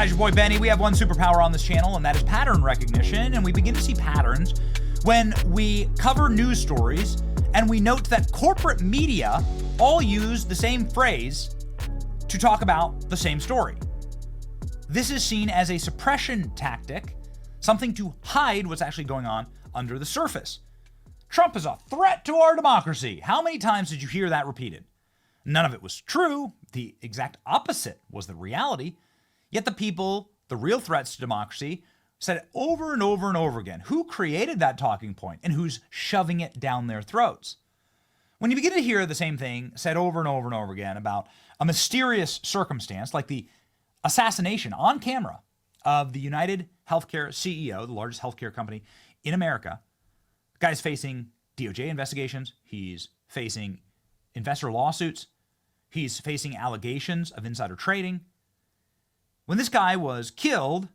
guys? Your boy Benny. We have one superpower on this channel, and that is pattern recognition. And we begin to see patterns when we cover news stories and we note that corporate media all use the same phrase to talk about the same story. This is seen as a suppression tactic, something to hide what's actually going on under the surface. Trump is a threat to our democracy. How many times did you hear that repeated? None of it was true. The exact opposite was the reality. Yet the people, the real threats to democracy, said it over and over and over again. Who created that talking point and who's shoving it down their throats? When you begin to hear the same thing said over and over and over again about a mysterious circumstance like the assassination on camera of the United Healthcare CEO, the largest healthcare company in America, the guy's facing DOJ investigations. He's facing investor lawsuits. He's facing allegations of insider trading. When this guy was killed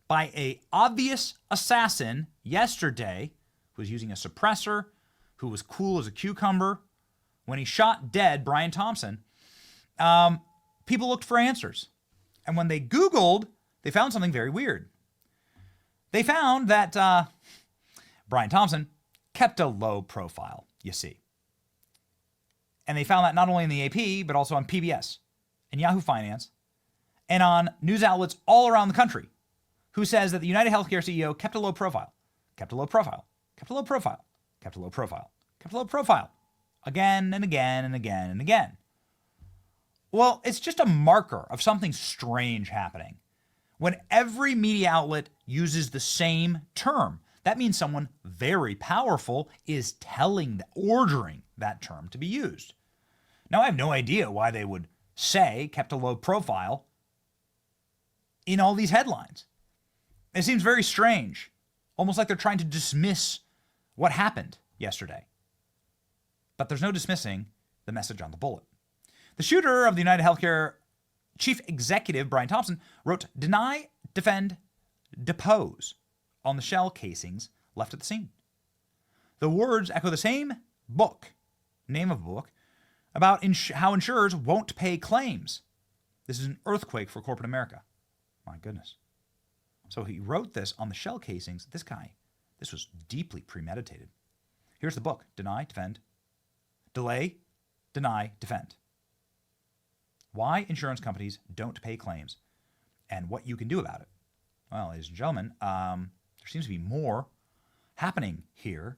by an obvious assassin yesterday, who was using a suppressor, who was cool as a cucumber, when he shot dead Brian Thompson, people looked for answers. And when they Googled, they found something very weird. They found that Brian Thompson kept a low profile, you see. And they found that not only in the AP, but also on PBS and Yahoo Finance and on news outlets all around the country, who says that the United Healthcare CEO kept a low profile, kept a low profile, kept a low profile, kept a low profile, kept a low profile, again and again and again and again. Well, it's just a marker of something strange happening. When every media outlet uses the same term, that means someone very powerful is ordering that term to be used. Now, I have no idea why they would say kept a low profile in all these headlines. It seems very strange, almost like they're trying to dismiss what happened yesterday. But there's no dismissing the message on the bullet. The shooter of the United Healthcare chief executive, Brian Thompson, wrote, "Deny, defend, depose" on the shell casings left at the scene. The words echo the same name of a book, about how insurers won't pay claims. This is an earthquake for corporate America. My goodness. So he wrote this on the shell casings. This was deeply premeditated. Here's the book: Deny, Defend, Delay, Deny, Defend. Why insurance companies don't pay claims and what you can do about it. Well, ladies and gentlemen, there seems to be more happening here.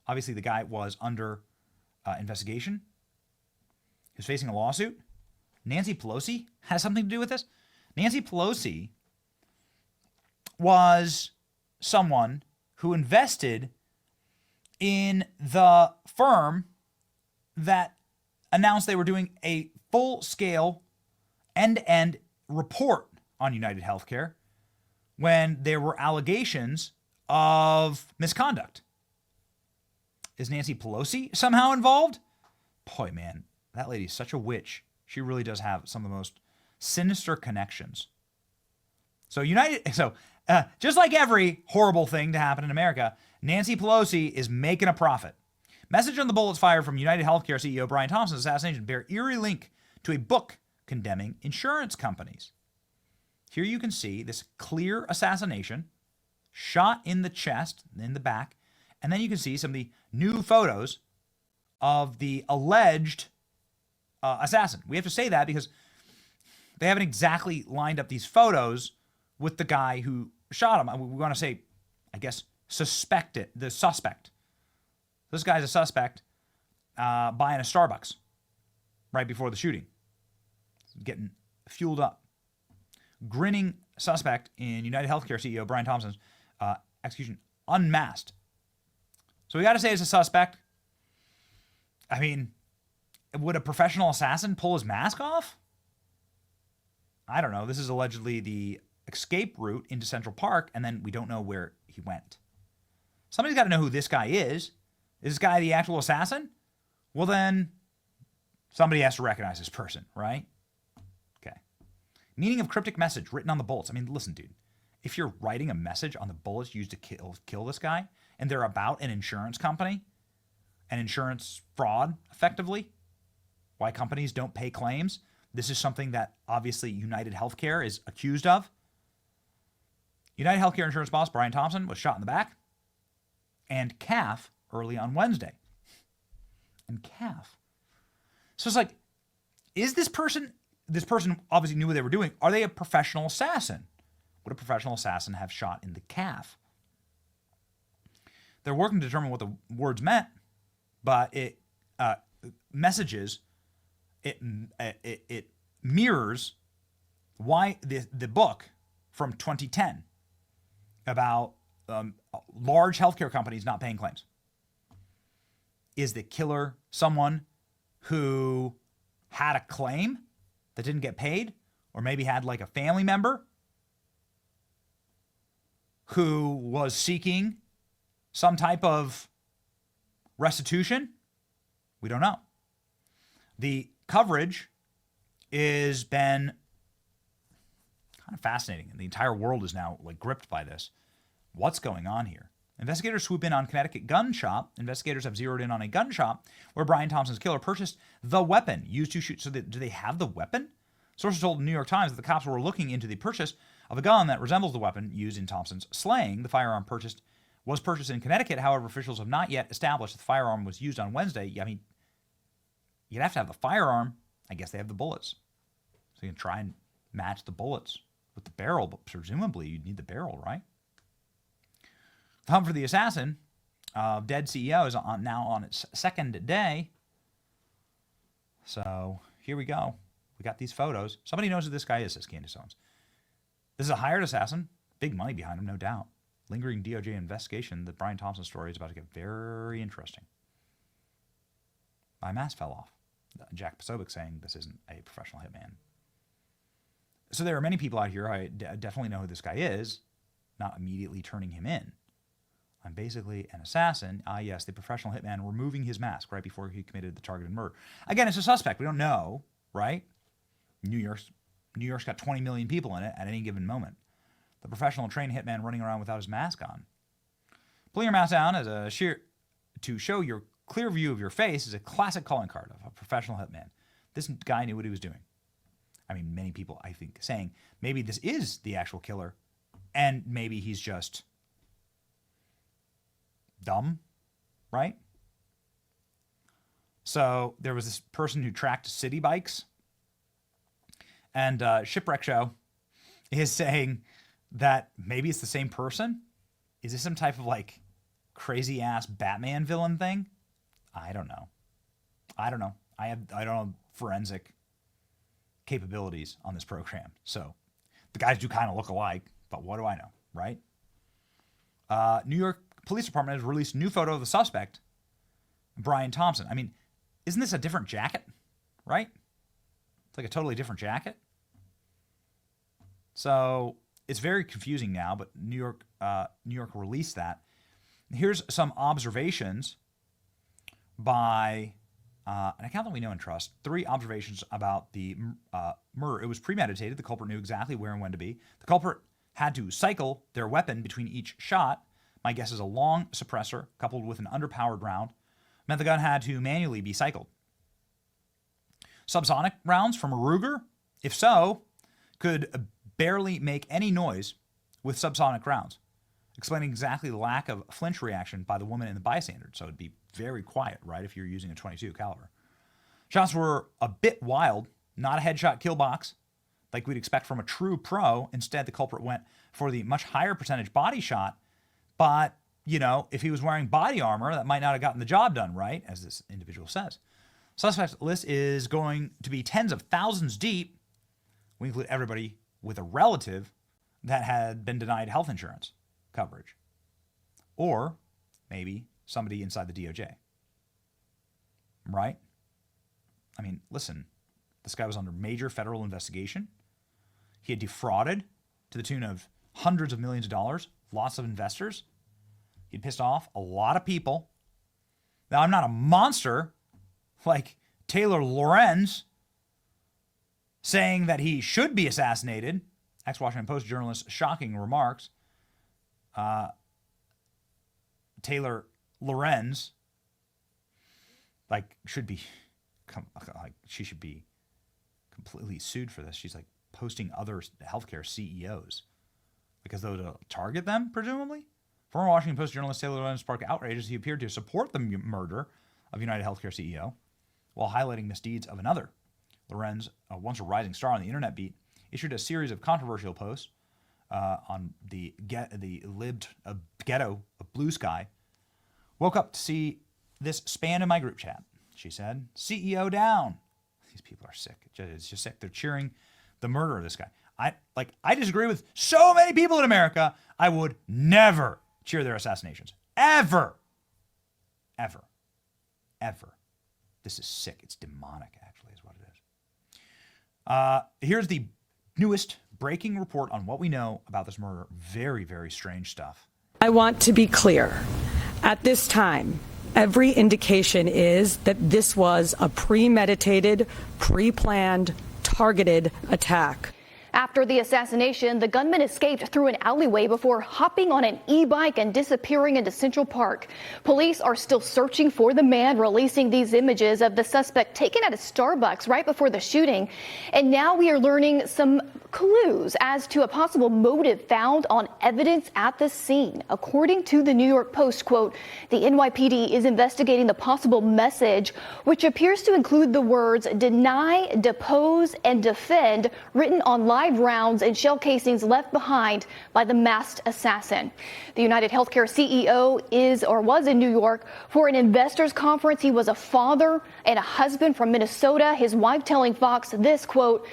Obviously, the guy was under investigation. He was facing a lawsuit. Nancy Pelosi has something to do with this. Nancy Pelosi was someone who invested in the firm that announced they were doing a full-scale, end-to-end report on United Healthcare when there were allegations of misconduct. Is Nancy Pelosi somehow involved? Boy, man, that lady's such a witch. She really does have some of the most sinister connections. So just like every horrible thing to happen in America, Nancy Pelosi is making a profit. Message on the bullets fired from United Healthcare CEO Brian Thompson's assassination bear eerie link to a book condemning insurance companies. Here you can see this clear assassination, shot in the chest, in the back, and then you can see some of the new photos of the alleged assassin. We have to say that because they haven't exactly lined up these photos with the guy who shot him. We want to say, I guess, the suspect. This guy's a suspect buying a Starbucks right before the shooting. Getting fueled up. Grinning suspect in United Healthcare CEO Brian Thompson's execution, unmasked. So we got to say it's a suspect. I mean, would a professional assassin pull his mask off? I don't know. This is allegedly the escape route into Central Park, and then we don't know where he went. Somebody's got to know who this guy is. Is this guy the actual assassin? Well, then somebody has to recognize this person, right? Okay. Meaning of cryptic message written on the bullets. I mean, listen, dude. If you're writing a message on the bullets used to kill this guy, and they're about an insurance company, an insurance fraud, effectively, why companies don't pay claims, this is something that obviously United Healthcare is accused of. United Healthcare insurance boss Brian Thompson was shot in the back and calf early on Wednesday. And calf. So it's like, is this person obviously knew what they were doing. Are they a professional assassin? Would a professional assassin have shot in the calf? They're working to determine what the words meant, but it mirrors why the book from 2010 about large healthcare companies not paying claims. Is the killer someone who had a claim that didn't get paid, or maybe had like a family member who was seeking some type of restitution? We don't know. The coverage has been kind of fascinating, and the entire world is now like gripped by this. What's going on here? Investigators swoop in on Connecticut gun shop. Investigators have zeroed in on a gun shop where Brian Thompson's killer purchased the weapon used to shoot. So do they have the weapon? Sources told the New York Times that the cops were looking into the purchase of a gun that resembles the weapon used in Thompson's slaying. The firearm was purchased in Connecticut. However, officials have not yet established that the firearm was used on Wednesday. I mean, you'd have to have the firearm. I guess they have the bullets. So you can try and match the bullets with the barrel, but presumably you'd need the barrel, right? The hunt for the assassin, dead CEO, is now on its second day. So here we go. We got these photos. Somebody knows who this guy is, says Candace Owens. This is a hired assassin. Big money behind him, no doubt. Lingering DOJ investigation. The Brian Thompson story is about to get very interesting. My mask fell off. Jack Posobiec saying this isn't a professional hitman. So there are many people out here, I definitely know who this guy is, not immediately turning him in. I'm basically an assassin. Yes, the professional hitman removing his mask right before he committed the targeted murder. Again, it's a suspect. We don't know, right? New York's got 20 million people in it at any given moment. The professional trained hitman running around without his mask on. Pulling your mask down to show your clear view of your face is a classic calling card of a professional hitman. This guy knew what he was doing. I mean, many people, I think, saying maybe this is the actual killer, and maybe he's just dumb, right? So there was this person who tracked city bikes, and Shipwreck Show is saying that maybe it's the same person. Is this some type of like crazy ass Batman villain thing? I don't know. I don't know forensic capabilities on this program. So the guys do kind of look alike, but what do I know, right? New York Police Department has released a new photo of the suspect, Brian Thompson. I mean, isn't this a different jacket, right? It's like a totally different jacket. So it's very confusing now, but New York released that. Here's some observations by an account that we know and trust. 3 observations about the murder. It was premeditated. The culprit knew exactly where and when to be. The culprit had to cycle their weapon between each shot. My guess is a long suppressor coupled with an underpowered round meant the gun had to manually be cycled. Subsonic rounds from a Ruger? If so, could barely make any noise with subsonic rounds, explaining exactly the lack of flinch reaction by the woman in the bystander. So it'd be very quiet, right, if you're using a .22 caliber. Shots were a bit wild, not a headshot kill box like we'd expect from a true pro. Instead, the culprit went for the much higher percentage body shot. But, you know, if he was wearing body armor, that might not have gotten the job done, right, as this individual says. Suspect list is going to be tens of thousands deep. We include everybody with a relative that had been denied health insurance coverage. Or maybe somebody inside the DOJ. Right? I mean, listen, this guy was under major federal investigation. He had defrauded to the tune of hundreds of millions of dollars, lots of investors. He'd pissed off a lot of people. Now, I'm not a monster like Taylor Lorenz saying that he should be assassinated. Ex-Washington Post journalist, shocking remarks. Taylor Lorenz, she should be completely sued for this. She's like posting other healthcare CEOs because they would target them, presumably. Former Washington Post journalist Taylor Lorenz sparked outrage as he appeared to support the murder of United Healthcare CEO while highlighting misdeeds of another. Lorenz, once a rising star on the internet beat, issued a series of controversial posts on the libbed ghetto of Blue Sky. Woke up to see this spam in my group chat, she said. CEO down. These people are sick. It's just sick. They're cheering the murder of this guy. I disagree with so many people in America. I would never cheer their assassinations. Ever. Ever. Ever. This is sick. It's demonic, actually, is what it is. Here's the newest breaking report on what we know about this murder. Very, very strange stuff. I want to be clear. At this time, every indication is that this was a premeditated, pre-planned, targeted attack. After the assassination, the gunman escaped through an alleyway before hopping on an e-bike and disappearing into Central Park. Police are still searching for the man, releasing these images of the suspect taken at a Starbucks right before the shooting. And now we are learning some clues as to a possible motive found on evidence at the scene. According to the New York Post, quote, the NYPD is investigating the possible message, which appears to include the words deny, depose, and defend written on live rounds and shell casings left behind by the masked assassin. The United Healthcare CEO was in New York for an investors conference. He was a father and a husband from Minnesota. His wife telling Fox this, quote,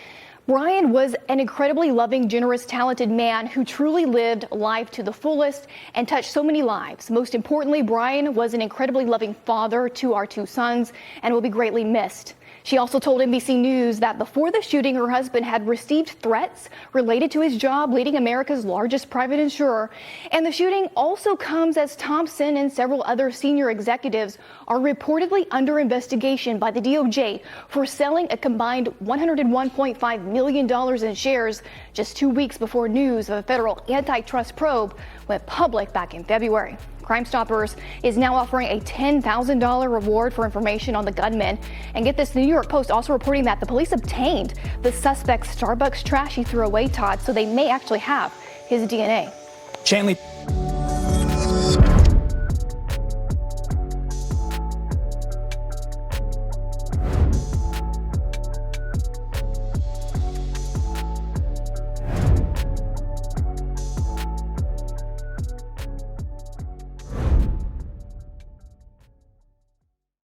Brian was an incredibly loving, generous, talented man who truly lived life to the fullest and touched so many lives. Most importantly, Brian was an incredibly loving father to our two sons and will be greatly missed. She also told NBC News that before the shooting, her husband had received threats related to his job leading America's largest private insurer. And the shooting also comes as Thompson and several other senior executives are reportedly under investigation by the DOJ for selling a combined $101.5 million in shares just 2 weeks before news of a federal antitrust probe went public back in February. Crime Stoppers is now offering a $10,000 reward for information on the gunman. And get this, the New York Post also reporting that the police obtained the suspect's Starbucks trash he threw away, Todd, so they may actually have his DNA. Chanley.